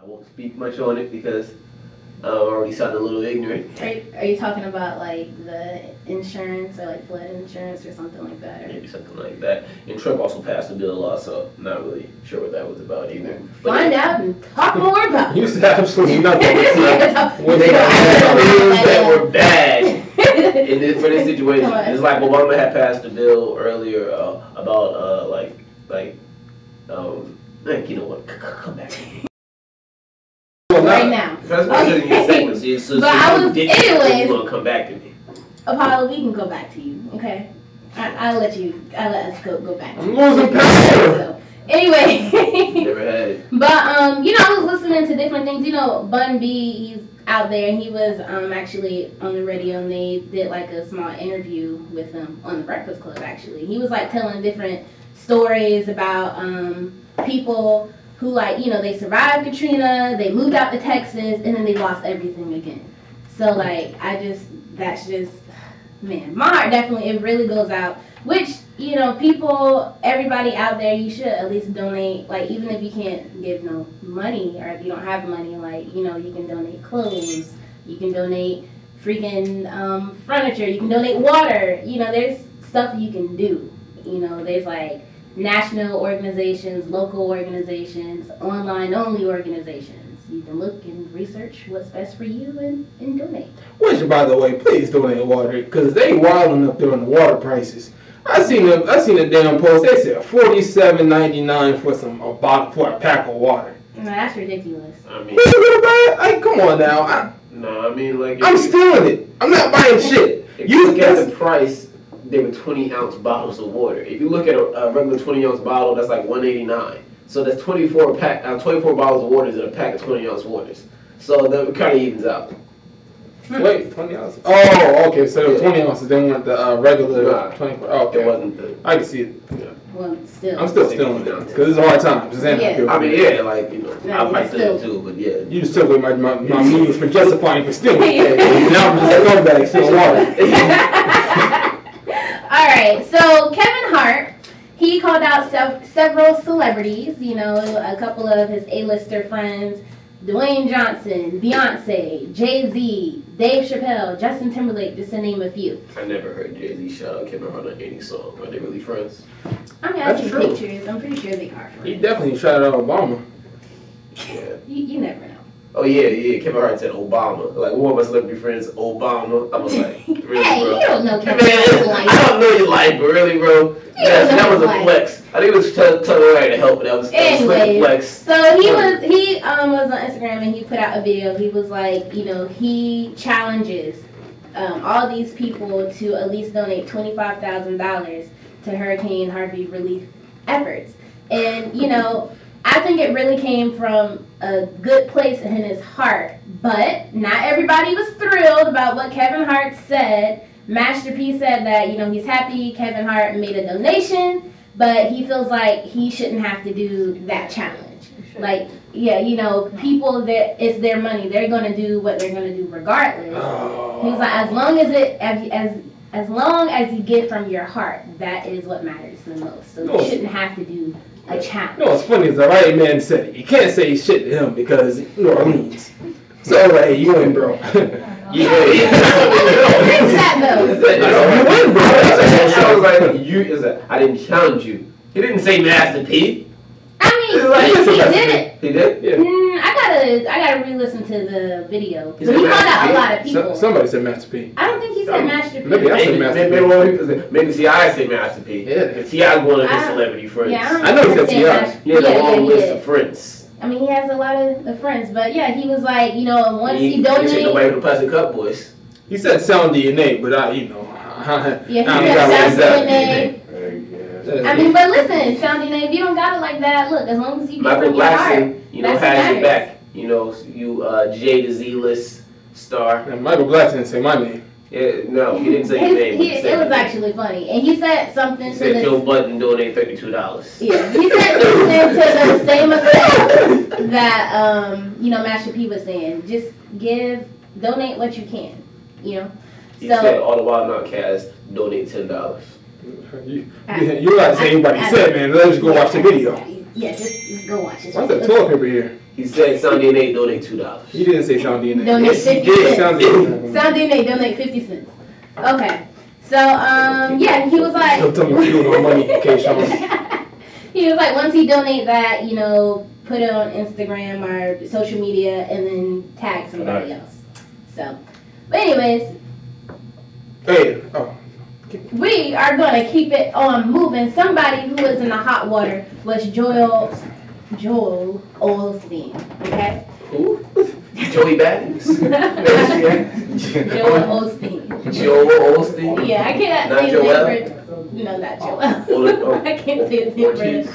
I won't speak much on it because I already sound a little ignorant. Are you talking about like the insurance or like flood insurance or something like that? Or? Maybe something like that. And Trump also passed a bill also. Not really sure what that was about either. Find out and talk more about it. You said absolutely nothing. When they got bills that were bad for this situation. It's like Obama had passed a bill earlier about you know what? Come back. Right now. That's why I'm your segment. So anyways, gonna come back to me. Apollo, we can go back to you, okay? I'll let us go back. I'm losing power. So, anyway. Never had it. But I was listening to different things. Bun B, he's out there, and he was actually on the radio, and they did like a small interview with him on the Breakfast Club. Actually, he was like telling different stories about people who they survived Katrina, they moved out to Texas, and then they lost everything again. So that's just, man, my heart definitely, it really goes out. Which, people, everybody out there, you should at least donate, even if you can't give no money, or if you don't have money, you can donate clothes, you can donate freaking furniture, you can donate water, there's stuff you can do. There's national organizations, local organizations, online only organizations. You can look and research what's best for you and donate. Which, by the way, please donate water, because they wilding up there on the water prices. I seen a damn post. They said $47.99 for a pack of water. No, that's ridiculous. I mean, come on now. I'm stealing it. I'm not buying shit. If you look at the price, they were 20-ounce bottles of water. If you look at a regular 20-ounce bottle, that's like $189. So that's 24 bottles of waters in a pack of 20-ounce waters. So that kind of evens out. Wait, 20 ounces? Oh, okay. So 20 ounces. They want the regular 24. Oh, okay. It wasn't the. I can see it. Yeah. Well, still. I'm still stealing it because it's hard times. Yeah. I mean, I might steal it too, but yeah. You just took away my means for justifying for stealing. Now I'm just going back stealing water. All right. So Kevin Hart, he called out several celebrities. A couple of his A-lister friends. Dwayne Johnson, Beyonce, Jay-Z, Dave Chappelle, Justin Timberlake, just to name a few. I never heard Jay-Z shout out Kevin Hart on any song. Are they really friends? I see pictures. I'm pretty sure they are friends. He definitely shouted out Obama. Yeah. You never know. Oh, yeah. Kevin Hart said Obama. Like, one of my celebrity friends, Obama. I was like, really, hey, bro? You don't know Kevin Hart's life. I don't know your life, but really, bro? That was a flex. I think it was telling everybody to help, but that was a flex. So he was on Instagram, and he put out a video. He was like, he challenges all these people to at least donate $25,000 to Hurricane Harvey relief efforts. And, I think it really came from a good place in his heart, but not everybody was thrilled about what Kevin Hart said. Master P said that, he's happy Kevin Hart made a donation, but he feels like he shouldn't have to do that challenge. People, it's their money. They're going to do what they're going to do regardless. He was like, as long as you give from your heart, that is what matters the most. So you shouldn't have to do a challenge. What's funny is the right man said it. You can't say shit to him because New Orleans. So, hey, you win, bro. Yeah. I didn't challenge you. He didn't say Master P. I mean, he did it. He did? Yeah. I gotta re-listen to the video. But he called out a lot of people. Somebody said Master P. I don't think he said Master P. Maybe I said Master P. Maybe T.I. said Master P. Yeah. Because T.I.'s one of his celebrity friends. Yeah, I know he said T.I. He has a long list of friends. I mean, he has a lot of friends. But yeah, he was like, once he donated. He said nobody from the Plastic Cup Boys. He said sound DNA, but yeah, he said sound DNA. I mean, but listen, sound DNA, if you don't got it like that, look, as long as you Michael from your heart, has your back. You J to Z list star. And Michael Blackson didn't say my name. Yeah, no, he didn't say your name. It was actually funny, and he said something. He said Joe Budden donate $32. Yeah, he said something to the same effect that Master P was saying. Just donate what you can. He said all the Wild Outcasts donate $10. You gotta say anybody said, man. Let's go watch the video. Yeah, just go watch it. What's that toilet paper here? He said Sound DNA donate $2. He didn't say Sound DNA. Donate Yes, he 50 did. cents. Sound Sound DNA donate 50 cents. Okay. So, yeah, he was like... Don't tell me you don't money, okay, Sean? He was like, once he donate that, you know, put it on Instagram or social media and then tag somebody else. So, but anyways... Hey, oh. We are going to keep it on moving. Somebody who was in the hot water was Joel Osteen, okay? Who? Joey Badass? Joel Osteen. Joel Osteen? Yeah, I can't Not say Joel? his name. No, not Joel. Oh. I can't say his name.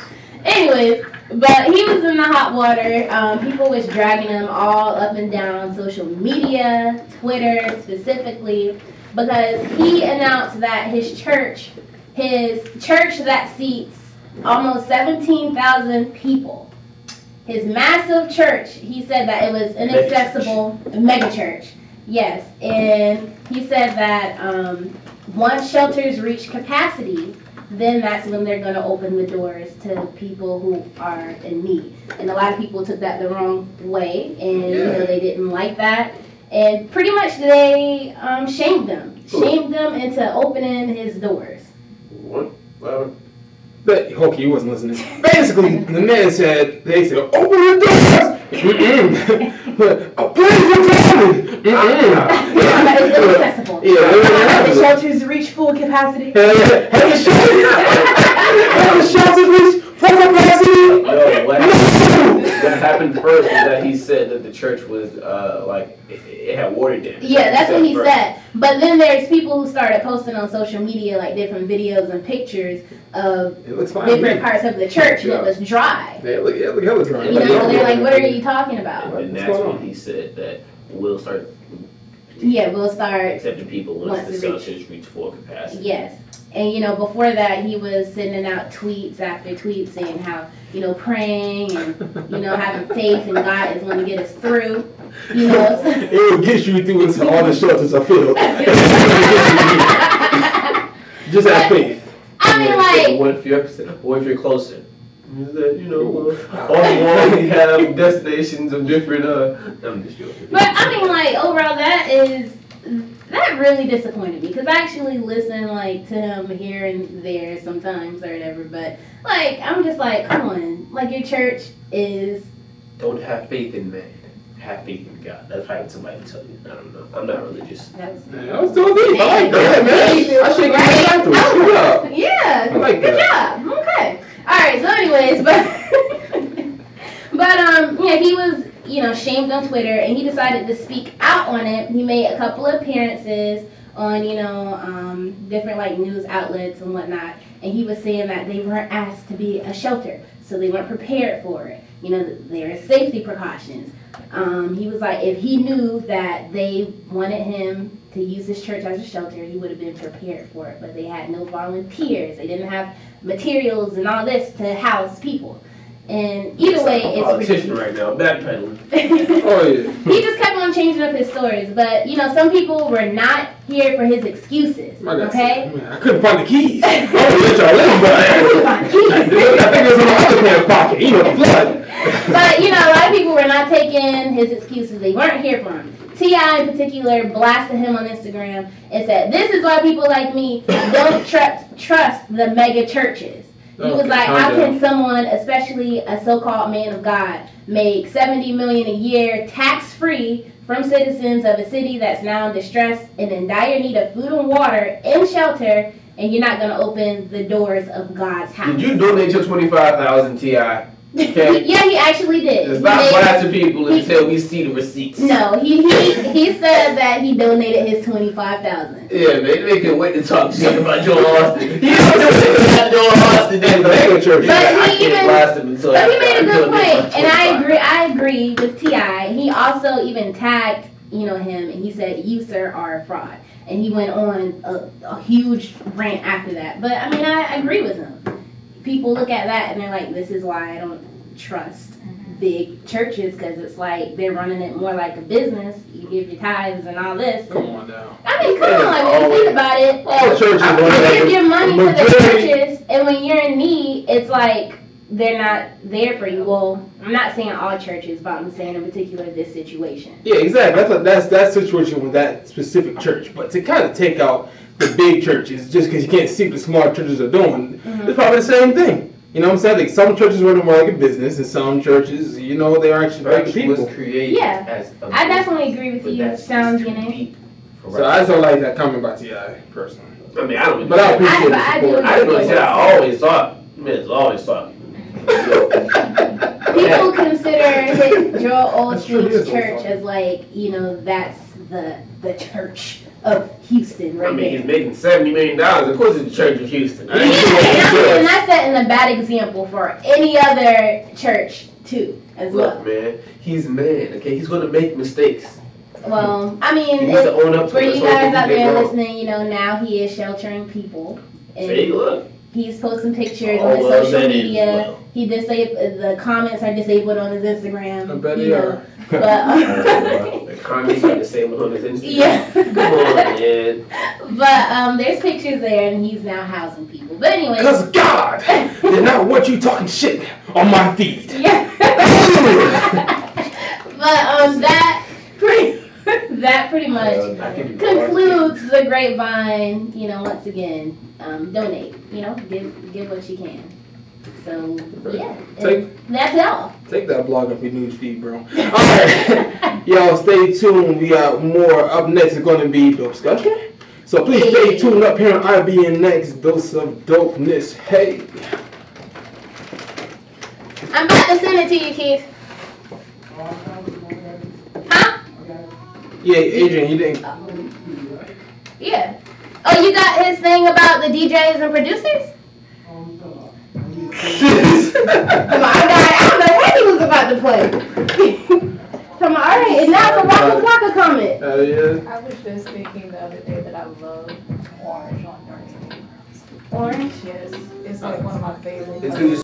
Anyways, but he was in the hot water. People was dragging him all up and down social media, Twitter specifically, because he announced that his church that seats almost 17,000 people, his massive church, he said that it was inaccessible, mega church, yes, and he said that once shelters reach capacity, then that's when they're going to open the doors to people who are in need. And a lot of people took that the wrong way, and you know, they didn't like that. And pretty much they shamed them into opening his doors. What? Well, But okay, you wasn't listening. Basically, the man said, they said, open the doors! But please don't It's inaccessible. Yeah, The shelters reach full capacity. have the shelters reached full capacity? no, what happened first was that he said that the church was like it had water damage. Yeah, that's what he said. But then there's people who started posting on social media like different videos and pictures of different parts of the church, and it was dry. Yeah, look hella dry. You know, so they're like, what are you talking about? And that's when he said that we'll start accepting people once the shelters reach full capacity. Yes. And, you know, before that, he was sending out tweets after tweets saying how, you know, praying and, you know, having faith in God is going to get us through. You know, it will get you through until all the shelters are filled. Just have faith. I mean, like, what if you're closer? Is that, you know, on the wall we have destinations of different, I'm just joking. But, I mean, like, overall, that really disappointed me, because I actually listen, like, to him here and there sometimes or whatever, but, like, I'm just like, come on, like, your church is... Don't have faith in man. Have faith in God. That's right. Somebody tell you. I don't know. I'm not religious. I was doing deep. I like that, man. I should get back to it. Good job. Yeah. I like Good that. job. Okay. All right. So, anyways, yeah, he was, you know, shamed on Twitter, and he decided to speak out on it. He made a couple of appearances on, you know, different like news outlets and whatnot, and he was saying that they weren't asked to be a shelter, so they weren't prepared for it. You know, there are safety precautions. He was like, if he knew that they wanted him to use his church as a shelter, he would have been prepared for it. But they had no volunteers. They didn't have materials and all this to house people. And either way, it's politician right now, backpedaling. Oh yeah. He just kept on changing up his stories. But you know, some people were not here for his excuses. Okay. Man, I couldn't find the keys. I don't let y'all in, but I think it was in my other pants pocket. You know, the flood. But you know, a lot of people were not taking his excuses. They weren't here for him. T.I. in particular blasted him on Instagram and said, "This is why people like me don't trust the mega churches." He was like, how can someone, especially a so-called man of God, make $70 million a year tax-free from citizens of a city that's now in distress and in dire need of food and water and shelter, and you're not going to open the doors of God's house? Did you donate your $25,000, T.I.? Okay. Yeah, he actually did. It's not blasting people until we see the receipts. No, he said that he donated his $25,000. Yeah, they can wait to talk shit about Joel Austin. He don't do it about Joel Austin. Then the church. But he made a good point, and I agree with T.I. He also even tagged, you know, him, and he said, "You sir are a fraud," and he went on a huge rant after that. But I mean, I agree with him. People look at that and they're like, this is why I don't trust big churches, because it's like they're running it more like a business. You give your tithes and all this. Come on now. I mean, come on, when you think about it. All churches You give your money to the churches, and when you're in need, it's like they're not there for you. Well, I'm not saying all churches, but I'm saying in particular this situation. Yeah, exactly. That's that situation with that specific church. But to kind of take out the big churches just because you can't see what the small churches are doing, it's probably the same thing. You know what I'm saying? Like some churches run more like a business, and some churches, you know, they are actually Church people. was created as a I definitely agree with but you. that's Sounds too unique. deep for So I just don't like that comment by T.I. personally. I mean, I don't. But I appreciate but I the support. do- I didn't know that. I always thought, man, it's always thought. People consider Joel That's true, it is Osteen's church Osteen. as like, you know, that's the church of Houston right I mean, he's there. making $70 million. Of course, it's the Church of Houston. Yeah, and that's setting a bad example for any other church too, as Look, well. man, he's a man. Okay, he's gonna make mistakes. Well, I He mean, needs to own up to for it. you So he guys out did there wrong. listening, you know, now he is sheltering people. See, And look. he's posting pictures All on his of social that is media. well. He the comments are disabled on his Instagram. I bet you they know. are. But The comments are disabled on his Instagram. yeah. Come on, man. But there's pictures there, and he's now housing people. But anyway. Because God did not want you talking shit on my feed. Yeah. But that pretty much I can be concludes the grapevine. You know, once again, donate. You know, give what you can. So yeah, that's it all. Take that blog off your news feed, bro. Alright. Y'all stay tuned. We got more. Up next is going to be dope discussion. So please stay tuned up here on IBNX, dose of dopeness. Hey. I'm about to send it to you, Keith. Huh? Yeah, Adrian, you didn't. Yeah. Oh, you got his thing about the DJs and producers? Come on, I don't know what he was about to play. Come on, alright, and now the Waka Flocka comment. Yeah. I was just thinking the other day that I love orange on your team. Orange? Yes, it's like one of my favorite It's colors. good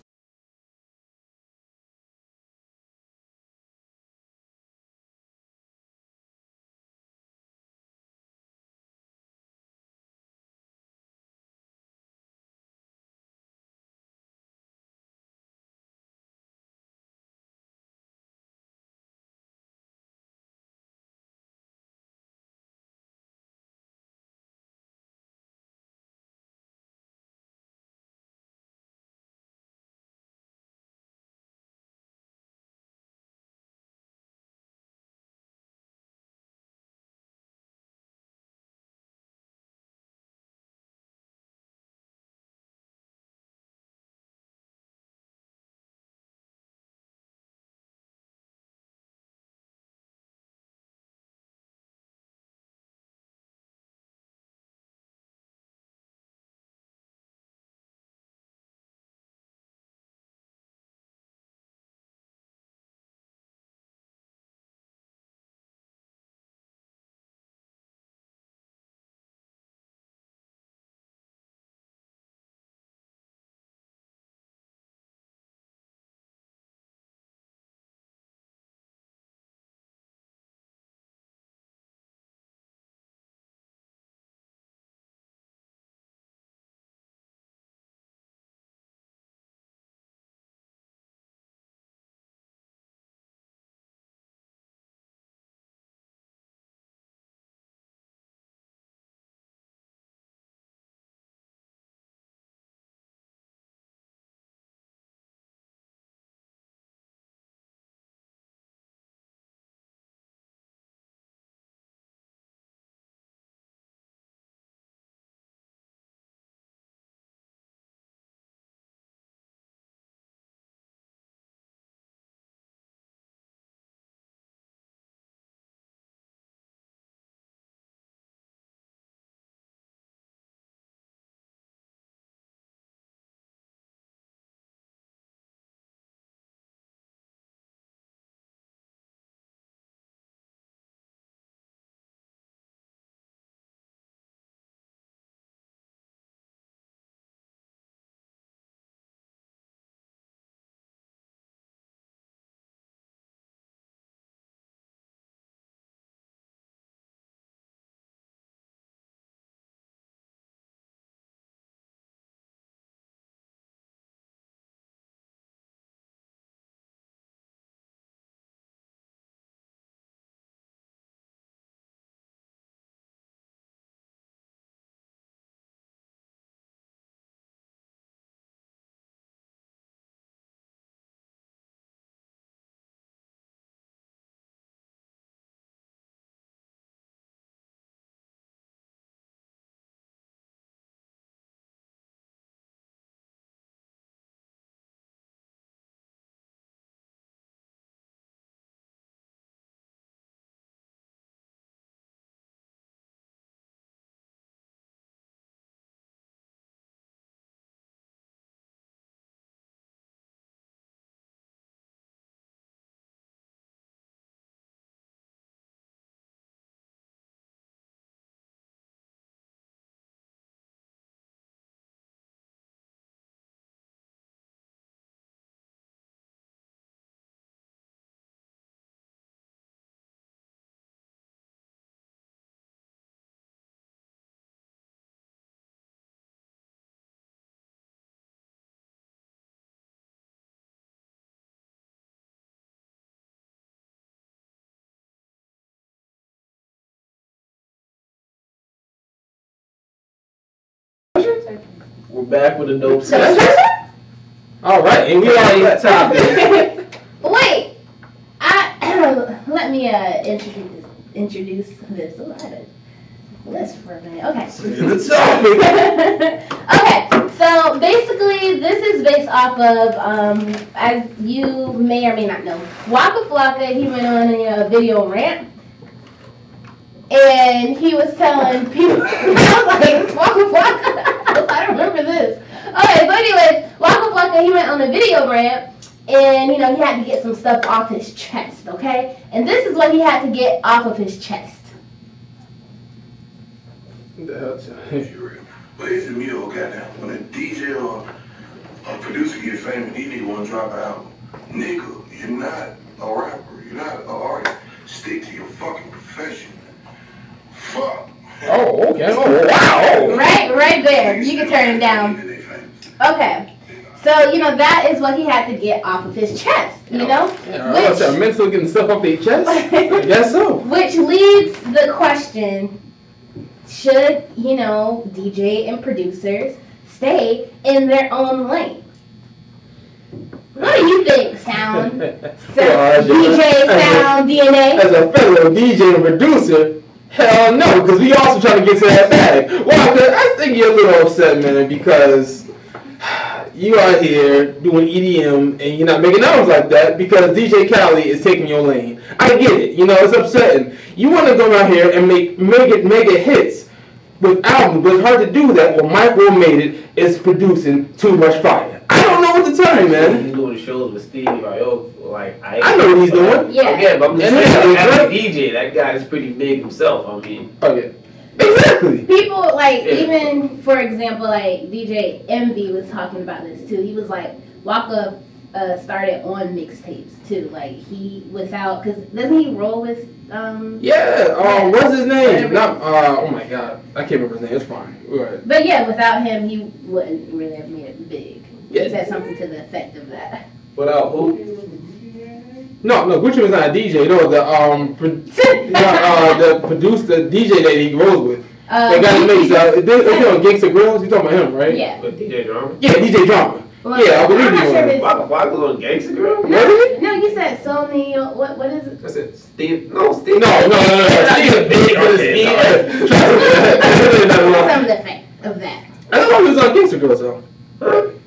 We're back with a dope So- session. All right, and we are that topic. Wait, let me introduce this. Oh, I had a list for a minute. Okay. the topic. Okay, so basically, this is based off of, as you may or may not know, Waka Flocka. He went on a video rant, and he was telling people. I was like, Waka Flocka. I don't remember this. Okay, so anyways, Waka Flocka, he went on a video rant, and he had to get some stuff off his chest. Okay, and this is what he had to get off of his chest. But it's a meal, goddamn. When a DJ or a producer get famous, DJ want to drop an album. Nigga, you're not a rapper. You're not an artist. Stick to your fucking profession. Fuck. Oh, okay. Oh, wow. Right there. You can turn it down. Okay. So, that is what he had to get off of his chest, Yeah, I was mentally getting stuff off their chest. I guess so. Which leads the question, should, DJ and producers stay in their own lane? What do you think, Sound? DJ, Sound, DNA? As a fellow DJ and producer, hell no, because we also trying to get to that bag. Well, I think you're a little upset, man, because you out here doing EDM and you're not making albums like that because DJ Khaled is taking your lane. I get it, it's upsetting. You want to go out here and make mega hits with albums, but it's hard to do that when Mike Will Made It is producing too much fire. I don't know what to tell you, man. He's doing shows with Steve Aoki. Like I know what he's doing. Yeah. But I'm just saying, as a DJ, that guy is pretty big himself. I mean. Oh yeah. Exactly. People even for example, like DJ Envy was talking about this too. He was like, Waka started on mixtapes too. Like because doesn't he roll with what's his name? Whatever. Oh my god, I can't remember his name. It's fine. Go ahead. But yeah, without him, he wouldn't really have made it big. Yeah. He said something to the effect of that. Without who? No, Gucci was not a DJ. No, the DJ that he rolls with. They got him mixed. They on Gangsta Grills. You talking about him, right? Yeah. With DJ Drama? Yeah, DJ Drama. Well, Yeah, I believe I'm not you sure on if it. it's- Waka was on Gangsta Girl? Really? No, you said Sony. What is it? I said Steve. No, Steve. No. Steve's a big Some of the effect of that. I don't know he was on Gangsta Grills though.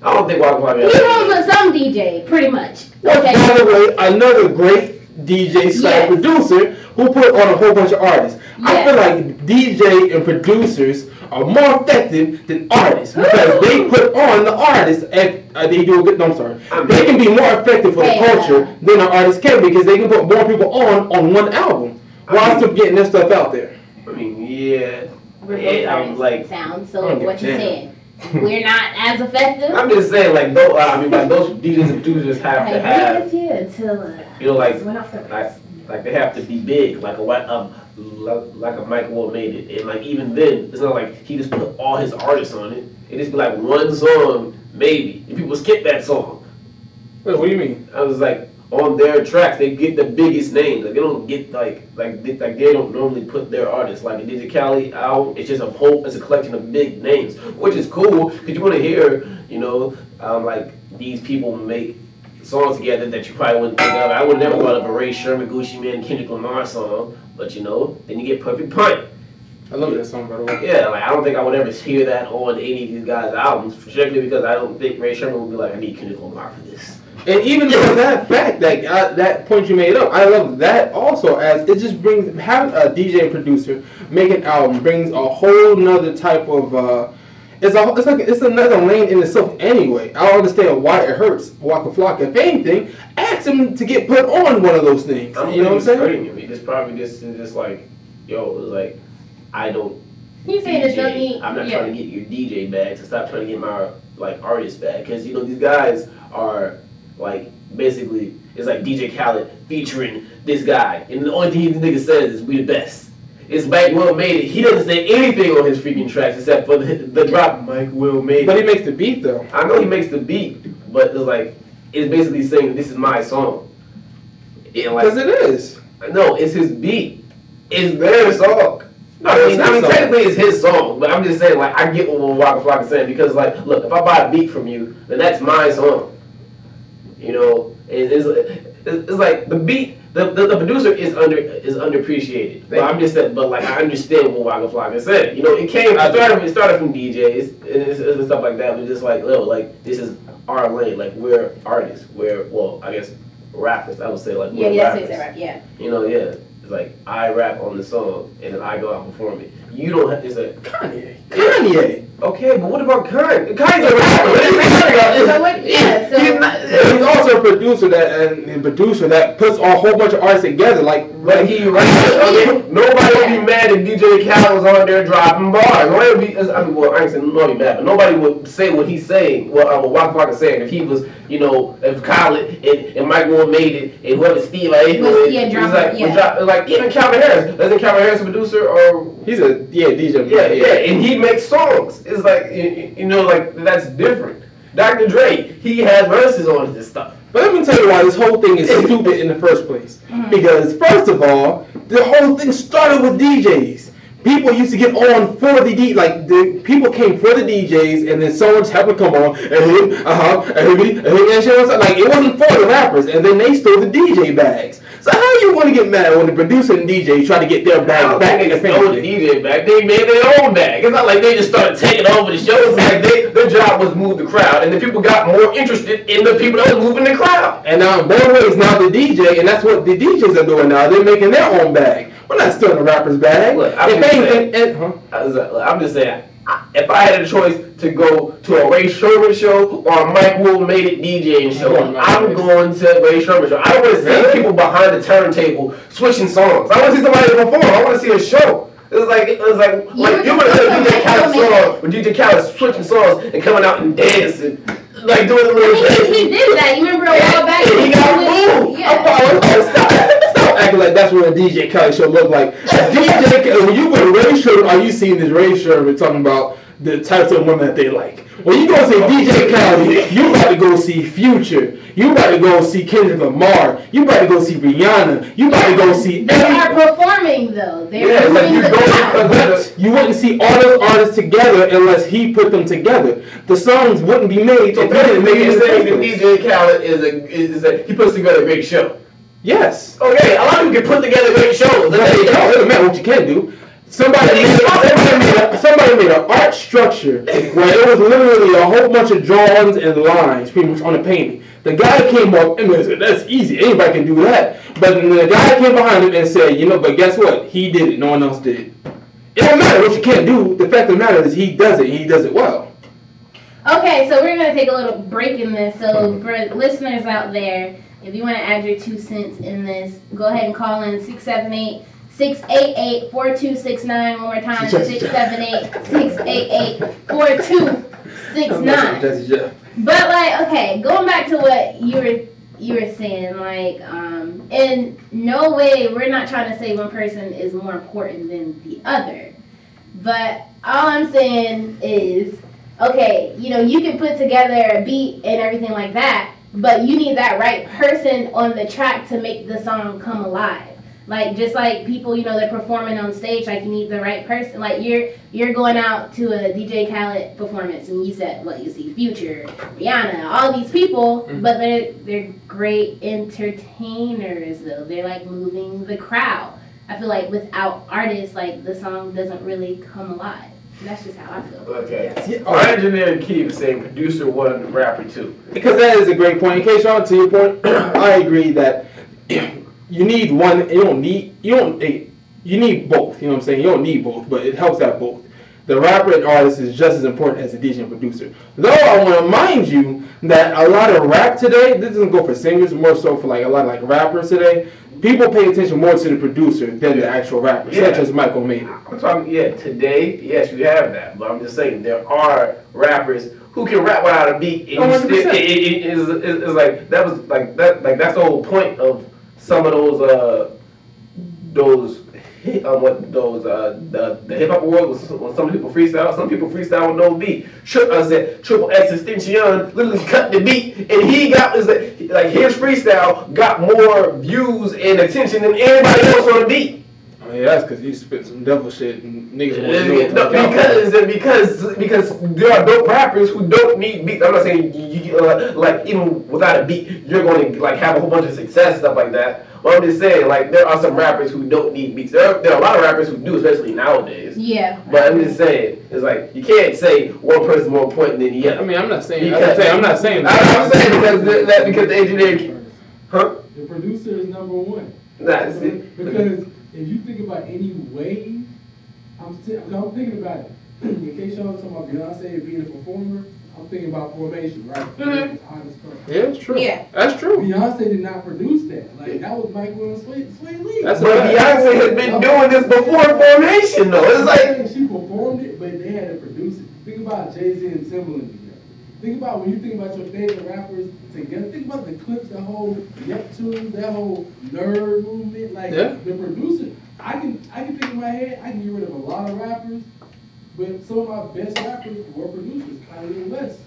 I don't think Waka He rolls with some DJ, pretty much. Okay. By the way, another great DJ / Yes. producer who put on a whole bunch of artists. I Yes. feel like DJ and producers are more effective than artists because they put on the artists and they do a good. No, I'm sorry. They can be more effective for the culture than an artist can because they can put more people on one album while still getting their stuff out there. I mean, yeah. We're Yeah, I'm both like. artists, Sound. So Okay, what you damn. saying? We're not as effective. I'm just saying, like, those DJs and producers have I to agree have, with you until went off the like they have to be big, like a Mike Will Made It, and like even then, it's not like he just put all his artists on it. It just be like one song, maybe, and people skip that song. Wait, what do you mean? I was like, on their tracks, they get the biggest names. Like they don't get like they don't normally put their artists. Like a DJ Khaled album, it's just it's a collection of big names, which is cool because you want to hear, like these people make songs together that you probably wouldn't think of. I would never thought of a Ray Sherman, Gucci Mane, Kendrick Lamar song, but then you get Perfect Pint. I love that song, by the way. Yeah, like I don't think I would ever hear that on any of these guys' albums, particularly because I don't think Ray Sherman would be like, I need Kendrick Lamar for this. And even for that fact, that point you made up, I love that also, as it just brings, having a DJ and producer make an album brings a whole nother type of, it's another lane in itself anyway. I don't understand why it hurts Waka Flocka. If anything, ask him to get put on one of those things. You know what I'm saying? Hurting him. It's probably just like, like, I don't. You saying it's not me? I'm not trying to get your DJ bag, so stop trying to get my artist bag, because these guys are like basically it's like DJ Khaled featuring this guy, and the only thing this nigga says is we the best. It's Mike Will Made It. He doesn't say anything on his freaking tracks except for the drop Mike Will Made It. But he makes the beat though. I know he makes the beat, but it's basically saying this is my song. Because it is. No, it's his beat. It's their song. No, I mean technically it's his song, but I'm just saying, like, I get what Waka Flocka is saying, because, like, look, if I buy a beat from you, then that's my song. You know, it's like the beat, the producer is underappreciated. But I'm just saying, but like I understand what Waka Flocka said. You know, it started from DJs and stuff like that. But just like, oh, like this is our lane. Like we're artists. I guess rappers. I would say like we're rappers. Yeah. You know, yeah. It's like I rap on the song and then I go out and perform it. You don't have. It's like Kanye. Okay, but what about Kanye? Kanye's a rapper. He's also a producer that puts a whole bunch of artists together. But he raps. Nobody would be mad if DJ Khaled was on there dropping bars. Nobody would be. I ain't saying nobody mad, but nobody would say what he's saying. What Waka Flocka saying if he was, you know, if Khaled and Michael made it and whoever Steve like even Calvin Harris. Isn't Calvin Harris a producer or? He's a DJ. Yeah, and he makes songs. It's like you know, like that's different. Dr. Dre, he has verses on this stuff. But let me tell you why this whole thing is stupid in the first place. Because first of all, the whole thing started with DJs. People used to get on for the people came for the DJs, and then someone's having to come on and it wasn't for the rappers, and then they stole the DJ bags. So how you want to get mad when the producer and DJ try to get their bag back? They stole the DJ bag. They made their own bag. It's not like they just started taking over the shows. Like their job was move the crowd, and the people got more interested in the people that was moving the crowd. And now Broadway is now the DJ, and that's what the DJs are doing now. They're making their own bag. We're not stealing the rapper's bag. Look, I'm just saying, if I had a choice to go to a Ray Sherman show or a Mike Will Made It DJing show, I'm going to Ray Sherman show. I don't want to see people behind the turntable switching songs. I want to see somebody perform. I want to see a show. It was like you would have heard DJ Khaled song with DJ Khaled switching songs and coming out and dancing. Like doing the little thing. He did that. You remember a while back? And he got moved. Stop acting like that's what a DJ Khaled show looked like. When you go to Ray Sherman, are you seeing this Ray Sherman talking about the types of women that they like? When you go see DJ Khaled, you about to go see Future. You about to go see Kendrick Lamar. You about to go see Rihanna. You about to go see. They are performing though. They're you wouldn't see all those artists together unless he put them together. The songs wouldn't be made. So basically, you're saying that DJ Khaled he puts together a great show. Yes. Okay, a lot of people can put together great shows. It doesn't matter what you can do. Somebody made an art structure where it was literally a whole bunch of drawings and lines pretty much on a painting. The guy came up and said, that's easy, anybody can do that. But then the guy came behind him and said, but guess what? He did it, no one else did it. It don't matter what you can't do. The fact of the matter is he does it, and he does it well. Okay, so we're going to take a little break in this. So for listeners out there, if you want to add your 2 cents in this, go ahead and call in 678-688-4269. One more time, 678-688-4269. But okay, going back to what you were saying, in no way we're not trying to say one person is more important than the other. But all I'm saying is, okay, you can put together a beat and everything like that, but you need that right person on the track to make the song come alive. Just like people, they're performing on stage, you need the right person. You're going out to a DJ Khaled performance and you said, you see Future, Rihanna, all these people, but they're great entertainers though. They're moving the crowd. I feel like without artists, the song doesn't really come alive. That's just how I feel. Okay. Yeah. My engineer Keith is saying producer 1, rapper 2. Because that is a great point. In case y'all, to your point, I agree that you need one. You need both. You know what I'm saying? You don't need both, but it helps to have both. The rapper and artist is just as important as the DJ and producer. Though I want to remind you that a lot of rap today, this doesn't go for singers, more so for a lot of rappers today. People pay attention more to the producer than the actual rapper, such as Michael May. I'm talking, today, yes, you have that, but I'm just saying there are rappers who can rap without a beat. And it's like that was like that. That's the whole point of some of those the hip hop world was when some people freestyle. Some people freestyle with no beat. Triple X Extension literally cut the beat, and he got his freestyle got more views and attention than anybody else on the beat. Oh, yeah, that's because you spit some devil shit and niggas want to No, because there are dope rappers who don't need beats. I'm not saying like even without a beat, you're going to like have a whole bunch of success stuff like that. But I'm just saying like there are some rappers who don't need beats. There are a lot of rappers who do, especially nowadays. Yeah. But I'm just saying it's like you can't say one person's more important than the other. I mean, I'm not saying. I'm not saying I'm saying because the engineer, huh? The producer is number one. Nah, Because if you think about any wave, I'm thinking about it. In case y'all talking about Beyonce being a performer, I'm thinking about Formation, right? Mhm. It's hot as fuck. Yeah, it's true. Yeah. That's true. Beyonce did not produce that. Like that was Mike Will and Sway Lee. That's But Beyonce has been doing this before Formation, though. It's like she performed it, but they had to produce it. Think about Jay-Z and Timbaland together. Think about when you think about your favorite rappers together. Think about the clips, that whole Neptune, that whole nerd movement. Like the producer, I can think in my head, I can get rid of a lot of rappers, but some of my best rappers were producers, Kanye West.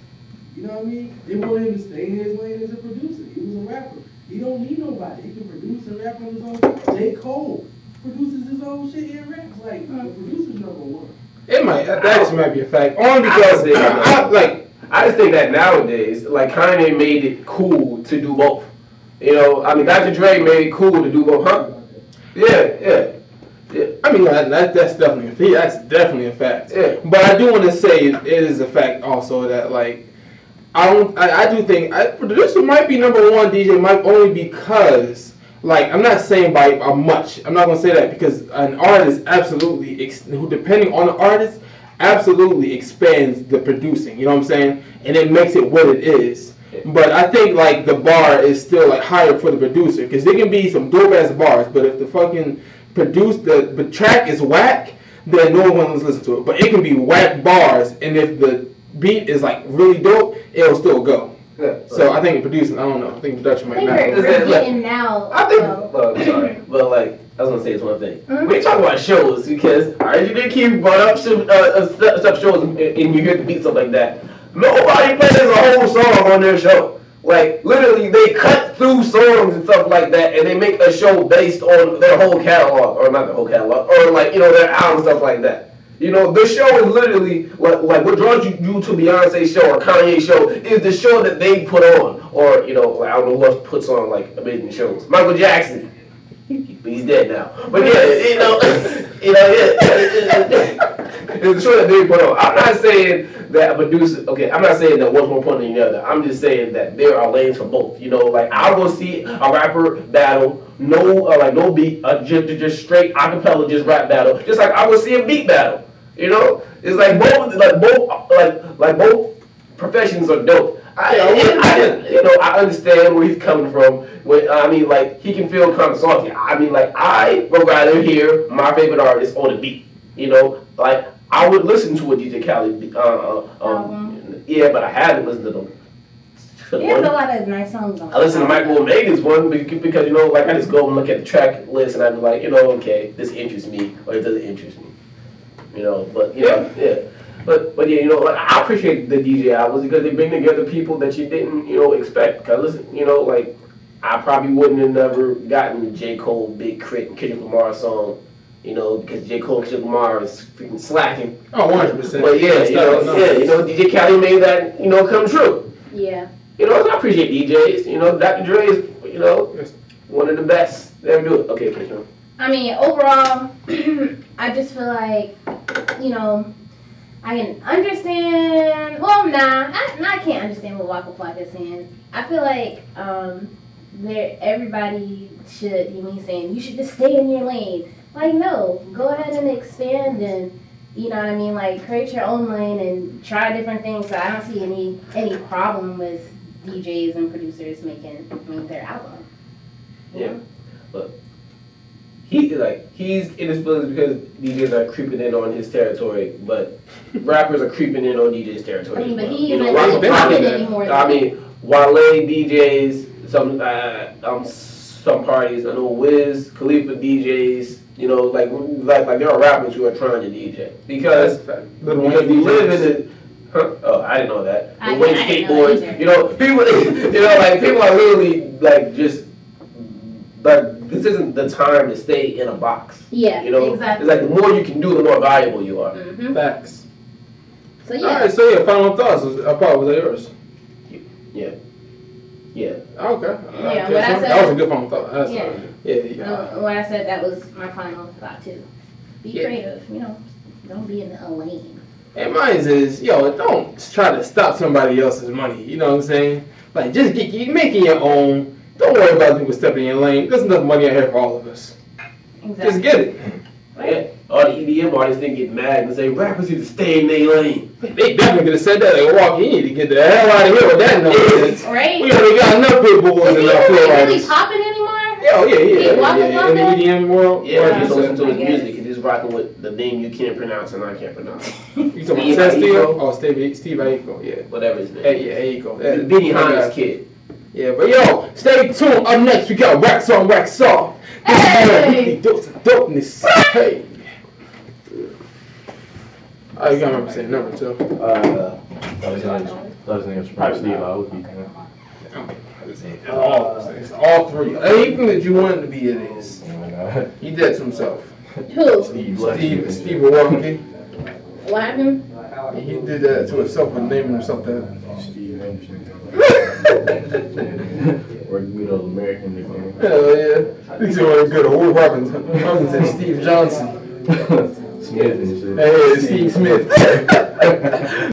You know what I mean? They wanted him to stay in his lane as a producer. He was a rapper. He don't need nobody. He can produce and rap on his own. J. Cole produces his own shit and raps. Like the producer's number one. It might. That actually might be a fact. Only because I just think that nowadays, like Kanye made it cool to do both. You know, I mean, Dr. Dre made it cool to do both, huh? Yeah. I mean, that's definitely a fact. Yeah. But I do want to say it is a fact also that like I do think producer might be number one, DJ Mike, only because like I'm not saying by much. I'm not gonna say that because an artist absolutely depending on the artist absolutely expands the producing. You know what I'm saying? And it makes it what it is. But I think like the bar is still like higher for the producer because there can be some dope ass bars, but if the fucking the track is whack, then no one will listen to it. But it can be whack bars, and if the beat is like really dope, it'll still go. Yeah. So I think producing, I don't know. I think production might I matter. think we're getting now. I think. Sorry, but like I was gonna say this one thing. Mm-hmm. We ain't talking about shows because alright, you did keep brought up some shows and you hear the beats stuff like that. Nobody plays a whole song on their show. Like literally, they cut through songs and stuff like that, and they make a show based on their whole catalog, or not the whole catalog, or like their album stuff like that. You know, the show is literally like what draws you to Beyonce's show or Kanye's show is the show that they put on, or like, I don't know who else puts on like amazing shows. Michael Jackson, he's dead now, but yeah, it's the show that they put on. I'm not saying that a producer, I'm not saying that one's more important than the other. I'm just saying that there are lanes for both. You know, like I'll go see a rapper battle, no beat, just straight acapella, just rap battle. Just like I will see a beat battle. You know, it's like both professions are dope. I understand where he's coming from. I mean, like he can feel kind of salty. I mean, like I would rather hear my favorite artist on the beat. You know, like I would listen to a DJ Khaled. Yeah, but I haven't listened to them. There's a lot of nice songs on. I listen to Michael Megan's one because like I just go and look at the track list and I'd be like, okay, this interests me or it doesn't interest me. But But yeah, like I appreciate the DJ albums because they bring together people that you didn't, expect. Cause listen, like I probably wouldn't have never gotten J. Cole, Big Crit, and Kendrick Lamar song, because J. Cole and Kendrick Lamar is freaking slacking. Oh, 100%. But yeah, DJ Khaled made that, come true. Yeah. I appreciate DJs. Dr. Dre is, one of the best that ever do it. Okay, Krishna. I mean, overall, I just feel like, I can understand. Well, I can't understand what Waka Flocka is saying. I feel like everybody should. He's saying you should just stay in your lane. Like, no, go ahead and expand and like create your own lane and try different things. So I don't see any problem with DJs and producers making their album. Yeah, but he's in his feelings because DJs are creeping in on his territory, but rappers are creeping in on DJs' territory. I mean, but well. he isn't really popping anymore. Wale DJs, some parties. I know Wiz, Khalifa DJs. Like there are rappers who are trying to DJ because we live in it. Huh? Oh, I didn't know that. The way skateboards, people, people are literally like just like this isn't the time to stay in a box. Yeah, You know, exactly. it's like the more you can do, the more valuable you are. Mm-hmm. Facts. So yeah. All right, so yeah, final thoughts. Was that yours? Yeah. Yeah. Okay. Yeah, Okay, what I so said- that was a good final thought. That's Yeah. Yeah. What I said, that was my final thought too. Be Yeah. creative, you know. Don't be in a lane. And mine is, don't try to stop somebody else's money. You know what I'm saying? Like, just keep making your own. Don't worry about people stepping in your lane. There's enough money out here for all of us. Exactly. Just get it. Yeah. All the EDM artists then get mad and say rappers need to stay in their lane. They definitely could have said that. Like, Walker, you need to get the hell out of here with that nonsense. Right? We already got enough big boys Is in he our really, floor really artists. popping anymore? In the EDM world. Yeah, Wow. just listen to his I guess. music and just rocking with the name you can't pronounce and I can't pronounce. You talking Steve about Steve? Aiko? Oh, Steve Aiko, yeah. Whatever his name. Aiko. Yeah, Benny my Hanna's guy. kid. Yeah, but yo, stay tuned. Up next, we got Wax On, Wax Off. Hey! Dose of dopeness. Hey. I gotta remember saying number two. It's all three. Anything that you want it to be, it is. He did to himself. Who? Steve Milwaukee. What happened? He did that to himself and naming himself that. Working with those American nicknames. Hell yeah. These are good. What Robbins? Robbins and Steve Johnson. Smith and shit. Hey, Steve Smith.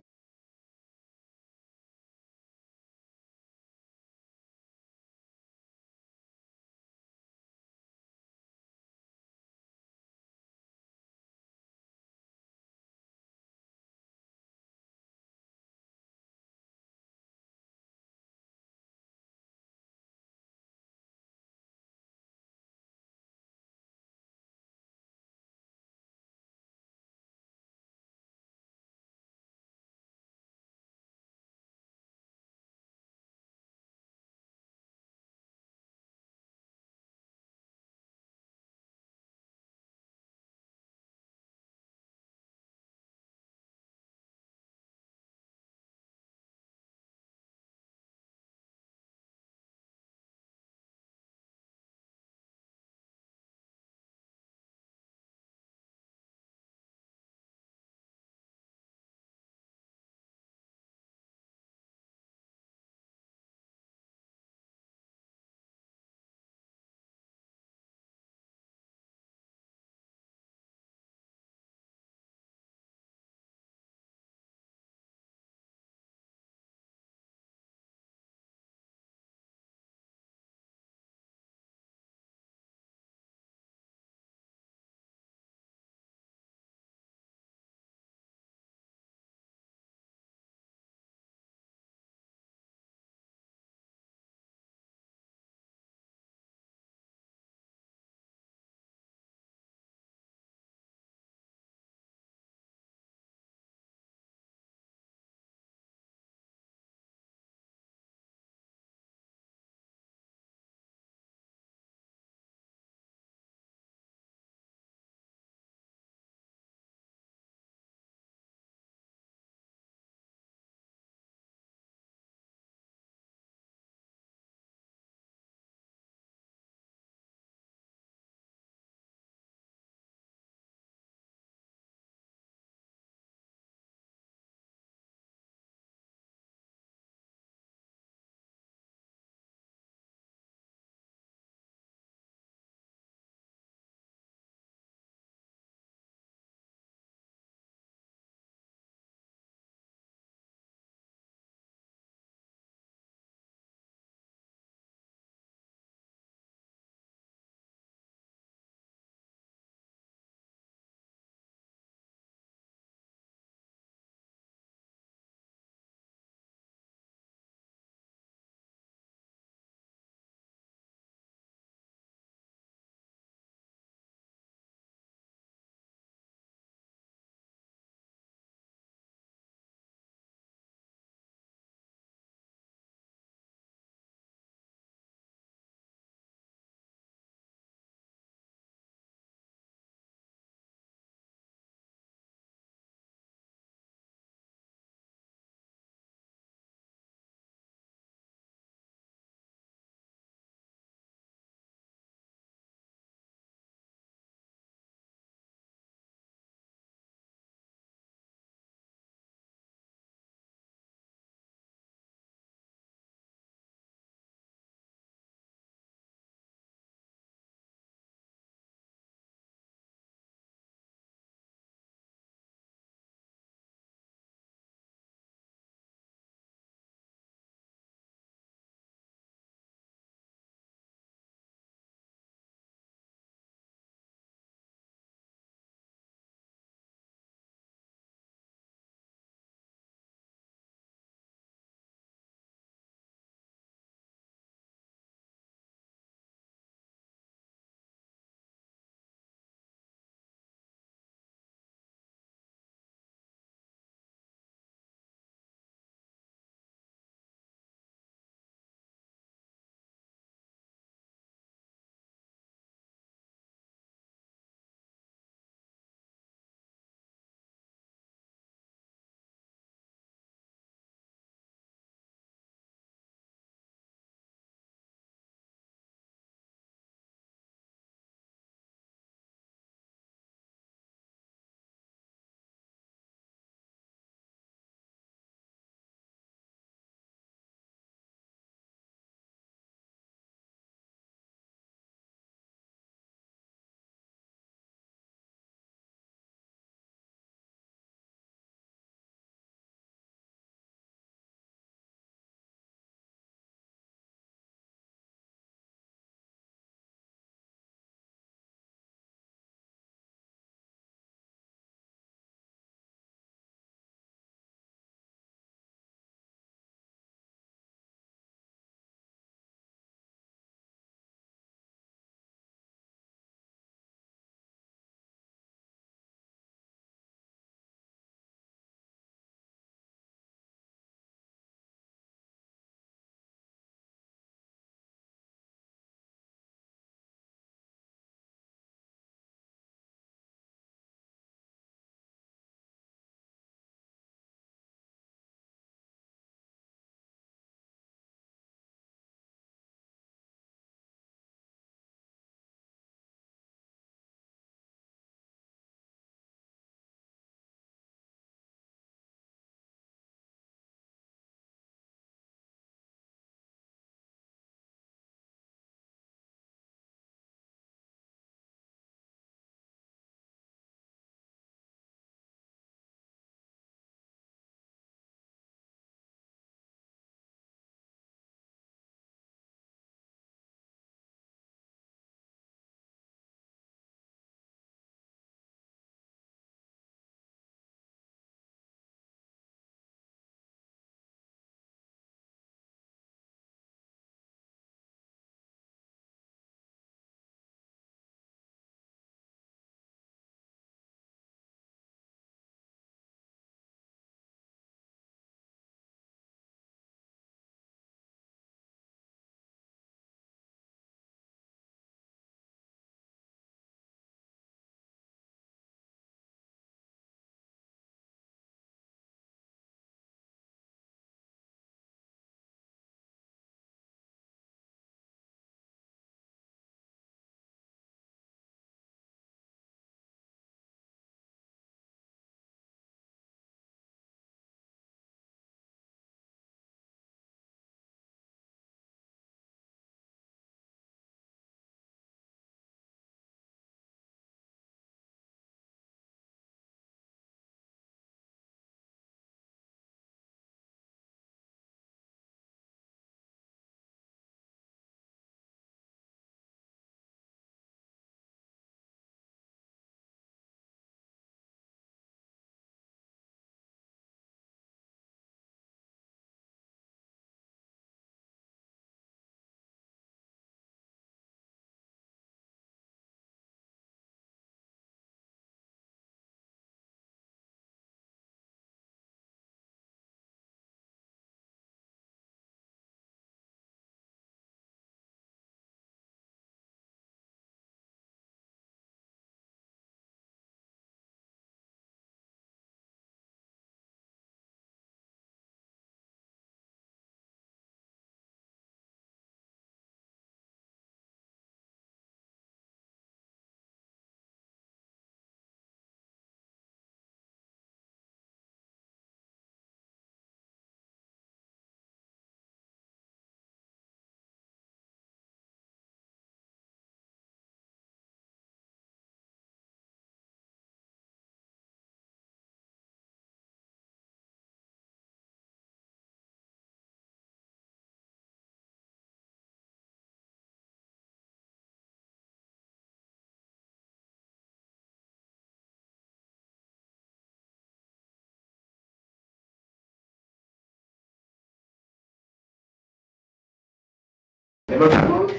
Am I back on?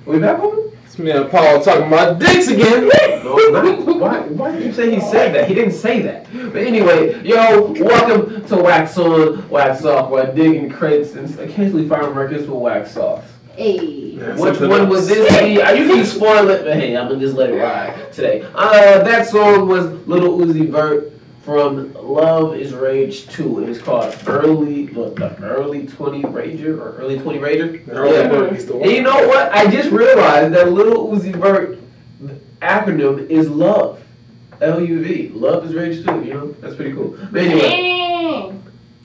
We back on? This man Paul talking about dicks again. No, not. Why did you say he said that? He didn't say that. But anyway, yo, welcome to Wax On, Wax Off, where I dig in crates and occasionally find records for wax off. Hey. Which one was this? I usually spoil it, but hey, I'm gonna just let it ride today. That song was Little Uzi Vert from Love Is Rage 2. It was called the Early 20 Rager or Early 20 Rager. Yeah. And you know what? I just realized that Little Uzi Vert acronym is LOVE. LUV. Love Is Rage 2. You know, that's pretty cool. But anyway,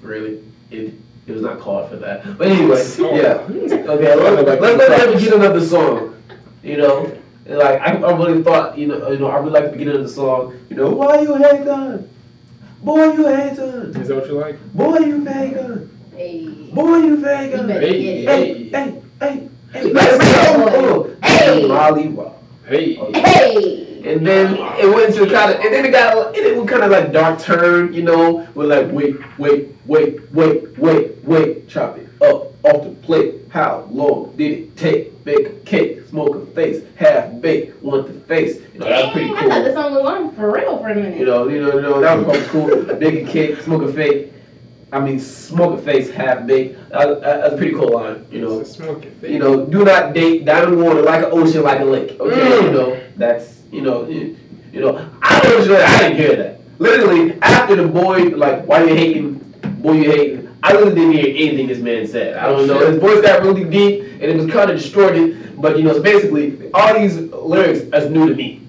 really, it was not called for that. But anyway, yeah. Okay, let's begin another song. You know, and like I really thought, you know, I really like the beginning of the song. You know, why you hate gun? Boy, you hate gun. Is that what you like? Boy, you fake gun. Hey. Boy, you fake gun. Hey. Molly Rock. Hey. Hey. And then it went to kind of, and then it went kind of like dark turn, you know, with like wait, chop it up off the plate. How long did it take? Bake a cake, smoke a face, half baked, want the face. You know, that's pretty cool. I thought the song was on for real for a minute. You know, that was probably cool. Bake a cake, smoke a fake. Smoke a face, half baked. That's a pretty cool line. You know, you know, do not date down in the water like an ocean, like a lake. Okay, you know, that's. You know, I didn't hear that. Literally, after the boy, like, why you hating, boy, you hating, I really didn't hear anything this man said. I don't know. His voice got really deep, and it was kind of distorted. But, you know, so basically, all these lyrics is new to me.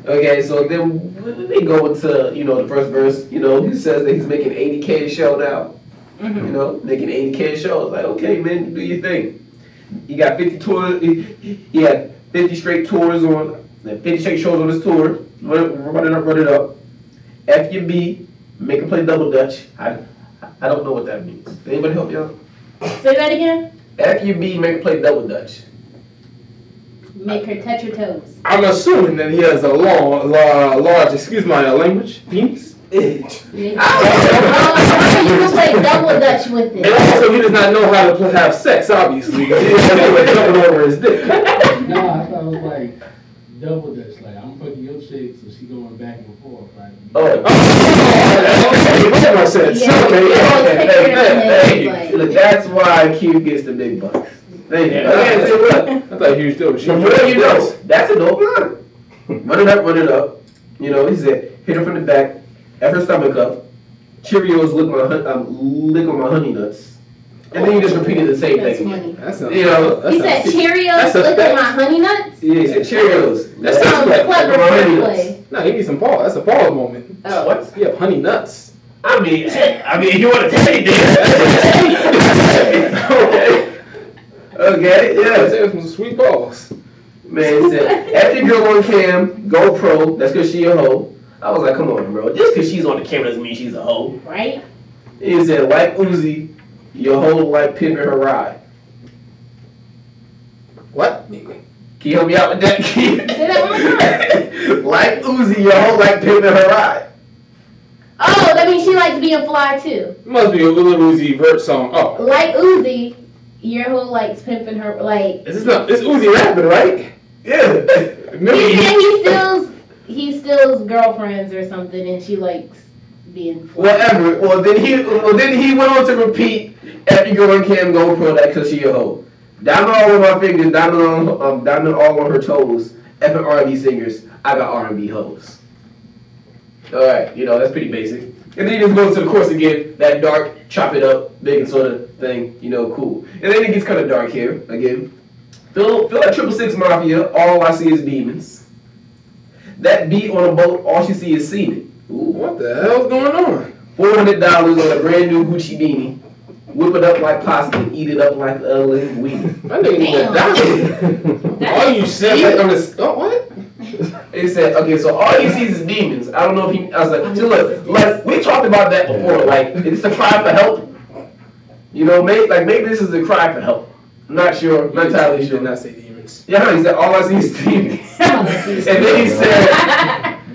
Okay, so then they go into, you know, the first verse. You know, he says that he's making 80K a show now. Mm-hmm. You know, making 80K a show. It's like, okay, man, do your thing. He got 50 tours. He had 50 straight tours on. 50 straight shows on this tour. Run it up. FUB, make him play double dutch. I don't know what that means. Anybody help me out? Say that again. FUB, make her play double dutch. Make her touch her toes. I'm assuming that he has a large, excuse my language, penis. You can play double dutch with it. And also, he does not know how to have sex, obviously. He's jumping over his dick. No, I thought it was like double dutch. Like, I'm fucking your chick, so she going back and forth. Like, that makes sense. Okay. Look, that's why Q gets the big bucks. Thank you. I thought he was still. The more you know, that's a dope line. Run it up. You know, he said, hit her from the back, F her stomach up, Cheerios lick on my honey nuts. And then you just repeated the same thing. That's funny. You know, he said Cheerios lick on my honey nuts? Yeah, he said Cheerios. That sounds clever play. No, he needs some pause. That's a pause moment. Oh. What? You have honey nuts. I mean, if you want to take it, okay, yeah. That's some sweet pause. Man, he said, after girl on cam, go pro, that's because she a hoe. I was like, come on, bro. Just because she's on the camera doesn't mean she's a hoe. Right? He said, like Uzi, your hoe like pimping her ride. What? Can you help me out with that? Say that one more time. Like Uzi, your hoe like pimping her ride. Oh, that means she likes being fly too. It must be a Little Uzi Vert song. Oh. Like Uzi, your hoe likes pimping her, like. It's Uzi rapping, right? Yeah. He steals girlfriends or something, and she likes being fly. Whatever. Well, then he went on to repeat, after girl on cam, go pro, that because she a hoe. Diamond all on my fingers, diamond all on her toes. Effing R&B singers, I got R&B hoes. All right, you know that's pretty basic. And then he just goes to the chorus again, that dark, chop it up, baking soda thing, you know, cool. And then it gets kind of dark here again. Feel like 666 Mafia. All I see is demons. That beat on a boat, all she see is semen. Ooh, what the hell's going on? $400 on a brand new Gucci beanie. Whip it up like pasta and eat it up like linguine. That nigga need a dollar. All you said like on this. Oh, what? He said, okay, so all he sees is demons. I don't know if he. I was like, see, look, like we talked about that before. Like it's a cry for help. You know, maybe this is a cry for help. I'm not sure. Not entirely sure. Did not say demons. Yeah, he said all I see is demons. And then he said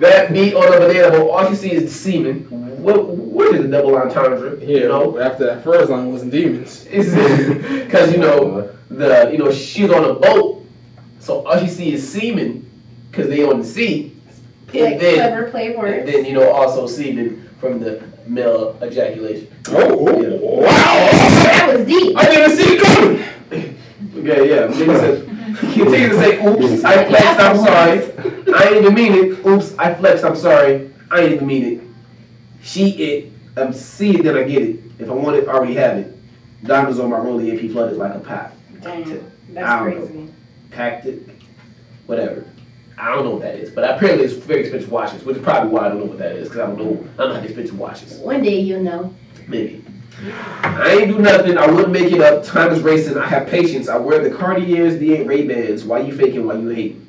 that beat on a banana boat. All you see is semen. What is the double entendre? Yeah, you know, after that first line wasn't demons. Because you know, she's on a boat, so all you see is semen, because they on the sea. Like clever play words. And then, also semen from the male ejaculation. Oh, wow. That was deep. I didn't see it coming. Okay, yeah. Continue to say, oops, I flexed, I'm sorry. I ain't even mean it. Oops, I flexed, I'm sorry. I ain't even mean it. See it, then I get it. If I want it, I already have it. Diamonds on my rollie, AP flooded like a pop. Damn, that's crazy. Packed it, whatever. I don't know what that is, but apparently it's very expensive watches, which is probably why I don't know what that is, because I don't know how expensive watches. One day you'll know. Maybe. I ain't do nothing, I wouldn't make it up, time is racing, I have patience, I wear the Cartiers, the ain't Ray-Bans, why you faking, why you hating?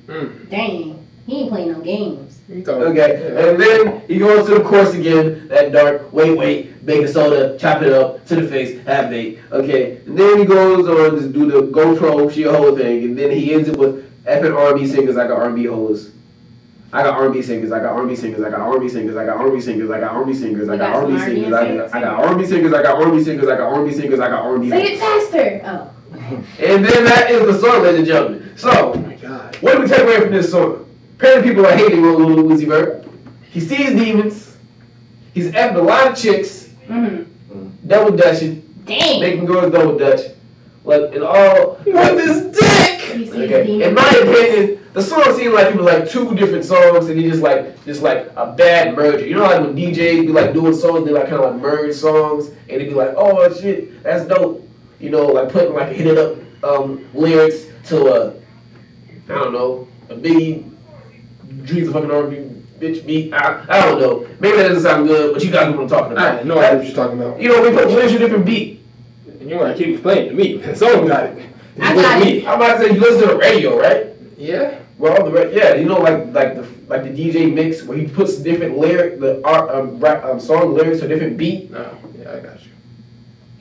Dang, he ain't playing no games. Okay, and then he goes to the course again, that dark, wait, baking soda, chop it up, to the face, have bait, okay, and then he goes on to do the GoPro, she a whole thing, and then he ends it with effing R&B singers, I got R&B hoes. I got R&B singers, I got R&B singers, I got R&B singers, I got R&B singers, I got R&B singers, I got R&B singers, I got R&B singers, I got R&B singers, I got R&B singers, I got R&B Say it faster! Oh. And then that is the song, ladies and gentlemen. So, what do we take away from this song? Apparently people are hating on Lil Uzi Vert. He sees demons. He's effing a lot of chicks. Double dutching. Dang! Making girls double dutch. Like, and all... With his dick! Okay. In my opinion, the song seemed like it was like two different songs, and he just like a bad merger. You know, like when DJs be like doing songs, they like kind of like merge songs, and they be like, oh shit, that's dope. Like putting like hit it up lyrics to I don't know, a Biggie Dreams of Fucking R&B bitch beat. I don't know. Maybe that doesn't sound good, but you guys know what I'm talking about. I know what you're talking about. We put lyrics to a different beat. And you want to keep explaining to me. Someone got it. I got it. I'm about to say you listen to the radio, right? Yeah. Well, like the DJ mix where he puts different song lyrics to a different beat. Oh, yeah, I got you.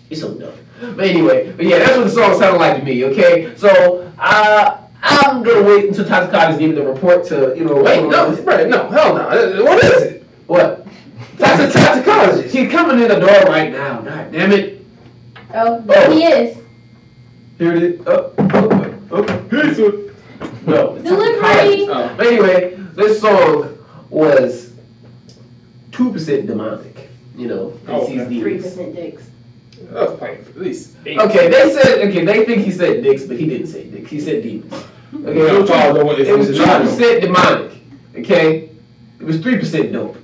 He's so dumb. But anyway, that's what the song sounded like to me. Okay, so I'm gonna wait until Toxicology's giving the report to Wait, no, hell no. What is it? What? Toxicologist. He's coming in the door right now. God damn it. Oh, he is. Here it is. Peace. No. Delivery. But anyway, this song was 2% demonic. He sees demons. 3% dicks. That was playing for at least 8. Okay, they think he said dicks, but he didn't say dicks. He said demons. Okay, it was 2% demonic. Okay, it was 3% dope.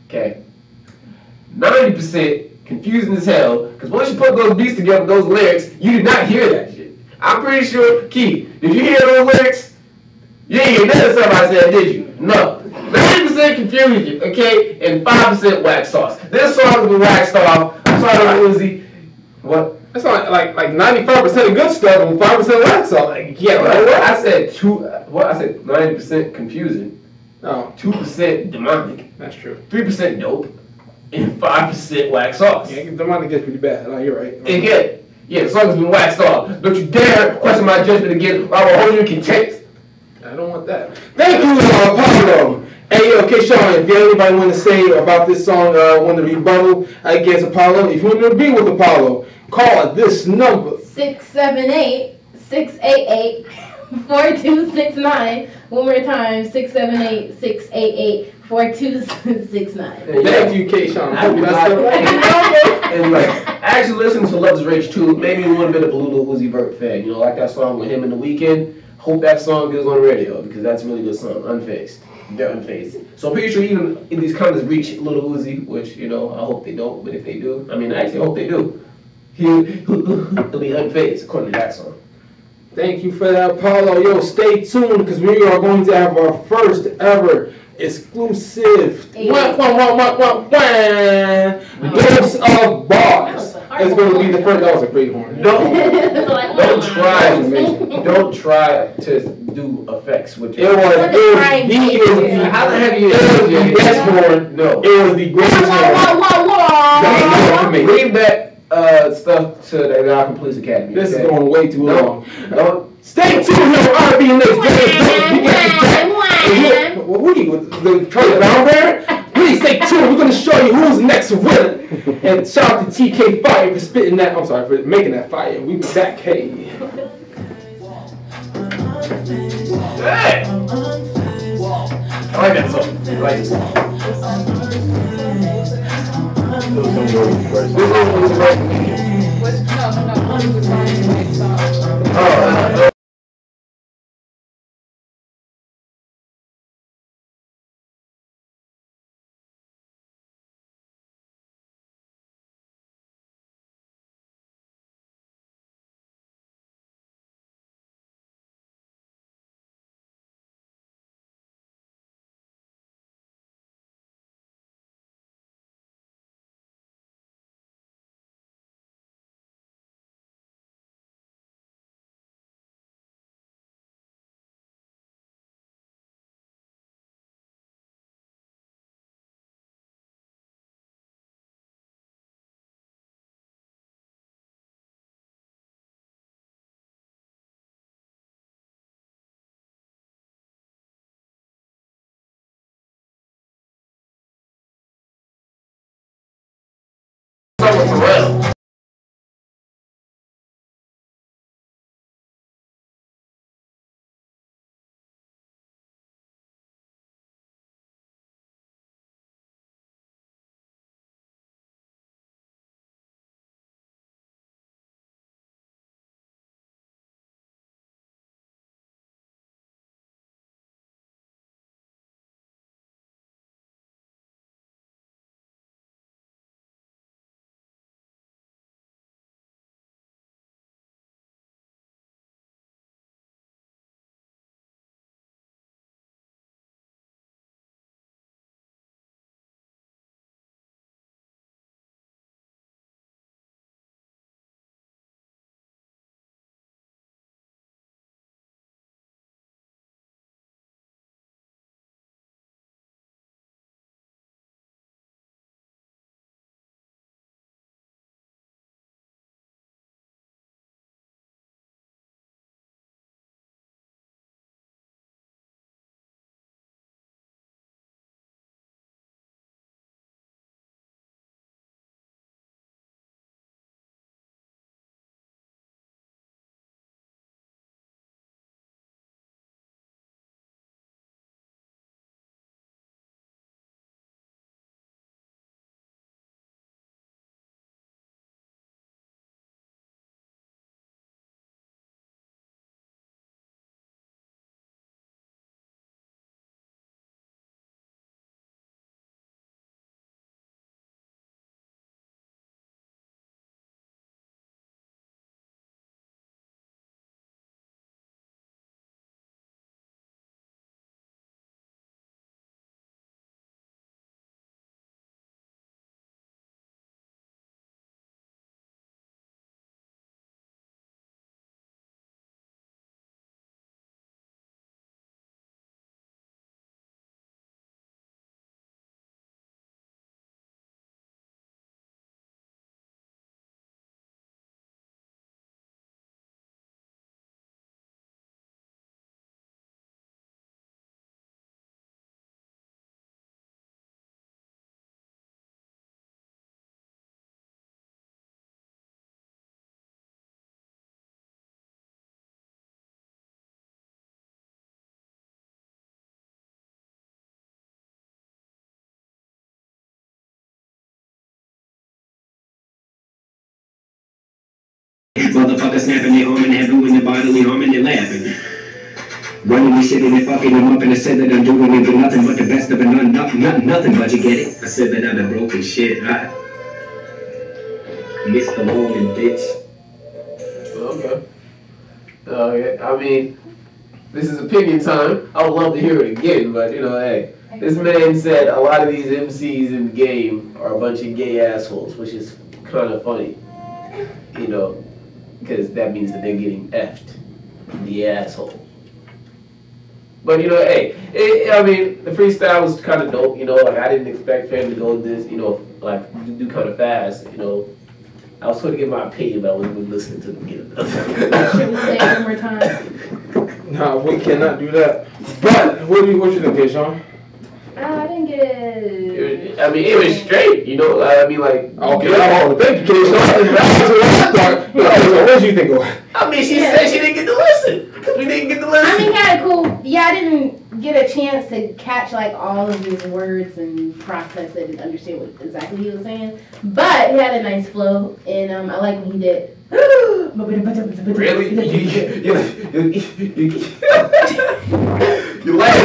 Okay, 90% confusing as hell. Because once you put those beats together, those lyrics, you did not hear that shit. I'm pretty sure, Keith, did you hear those lyrics? You ain't hear none of stuff I said, did you? No. 90% confusion, okay, and 5% wax sauce. This song has been waxed off. I'm sorry, Uzi. What? That's like 95% of good stuff and 5% wax sauce. Like, yeah, right? I said 90% confusing. Oh. 2% demonic. That's true. 3% dope. And 5% wax sauce. Yeah, demonic gets pretty bad. No, you're right. And the song has been waxed off. Don't you dare question my judgment again, or I will hold you in contempt. I don't want that. Thank you, Apollo. Hey, yo, Sean, if anybody want to say about this song, want to rebuttal against Apollo, if you want to agree with Apollo, call this number. 678-688-4269. One more time, 678-688-4269. Thank you, K-Sean. And actually listen to Love's Rage too. Maybe a little bit of a little Uzi Vert fan. Like that song with him in The Weeknd. Hope that song goes on the radio because that's a really good song. Unfazed. They're unfazed. So I'm pretty sure even if these comments reach Little Uzi, which, I hope they don't, but if they do, I actually hope they do. He'll be unfazed according to that song. Thank you for that, Apollo. Yo, stay tuned because we are going to have our first ever exclusive Dose of Bars. It's going to be the first. That was a great horn. Don't try to do effects with it. How the heck you the best horn? No. It was the greatest horn. Leave that stuff to the American Police Academy. This is going way too long. Stay tuned here on IBNX. Who are you? The Charlie Brown Bear? Who are you? Please stay tuned. We're gonna show you who's next winner. And shout out to TK Fire for spitting that. I'm sorry for making that fire. We be back. Hey. Hey! I like that song. I like this song. Oh, song with Pharrell. Motherfuckers snapping their arm and they're doing their bodily harm and they're laughing. Running this shit and they're fucking them up and I said that I'm doing it for nothing but the best of it, nothing but you get it. I said that I'm the broken shit. I missed the moment, bitch. Okay. Okay. I mean, this is opinion time. I would love to hear it again, but you know, hey, this man said a lot of these MCs in the game are a bunch of gay assholes, which is kind of funny, you know, because that means that they're getting effed, the asshole. But you know, hey, I mean, the freestyle was kind of dope. You know, like I didn't expect for him to go this, you know, like do kind of fast. You know, I was going to give my opinion, but I wasn't listening to them get enough. Should we say it one more time? No, we cannot do that. But what you think, Sean? I didn't get it. I mean, it was straight, you know. I mean, like. Okay, I'm on the thank you, so what did you think of it? I mean, she said she didn't get to listen because we didn't get to listen. I mean, kind of cool. Yeah, I didn't get a chance to catch like all of his words and process it and understand what exactly he was saying. But he had a nice flow, and I like when he did. Really? You like it?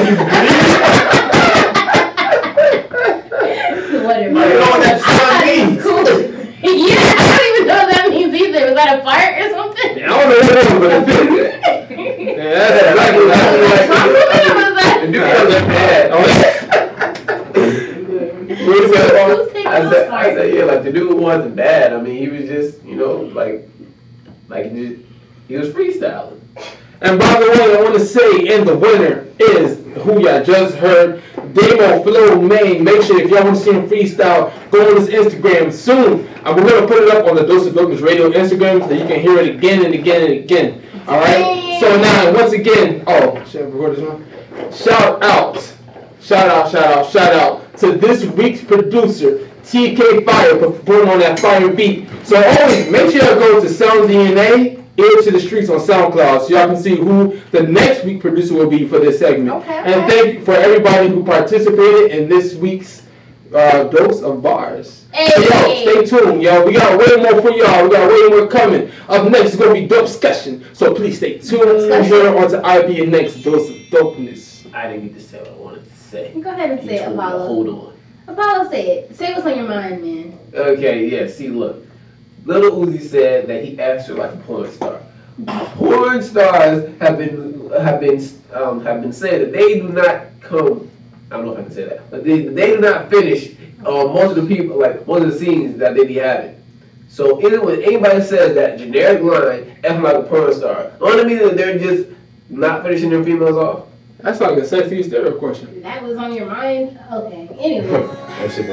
Whatever. I don't know what that sound means. Cool. Yeah, I don't even know what that means either. Was that a fart or something? I don't know what it is, but it's I said, yeah, like the dude wasn't bad. I mean, he was just, you know, like he was freestyling. And by the way, I want to say, and the winner is who y'all just heard, Demo Flow Main. Make sure if y'all want to see him freestyle, go on his Instagram soon. And we're going to put it up on the Dose of Dopeness Radio Instagram so that you can hear it again and again and again. Alright? So now, once again, should I record this one? Shout out to this week's producer, TK Fire, for putting on that fire beat. So always make sure y'all go to Sound DNA, Ear to the Streets on SoundCloud, so y'all can see who the next week producer will be for this segment. Okay. And thank you for everybody who participated in this week's Dose of Bars. Hey. So, yo, stay tuned, yo. We got way more for y'all. We got way more coming. Up next is going to be Dope Discussion. So please stay tuned here on to IBNX Dose of Dopeness. I didn't get to say what I wanted to say. Go ahead and say it, Apollo. Hold on. Apollo, say it. Say what's on your mind, man. Okay, yeah, see, look. Little Uzi said that he acts like a porn star. Porn stars have been saying that they do not come. I don't know if I can say that, but they do not finish most of the people, like most of the scenes that they be having. So either when anybody says that generic line, acting like a porn star, only mean that they're just not finishing their females off. That's like a sexy stereo question. That was on your mind? Okay. Anyway. That shit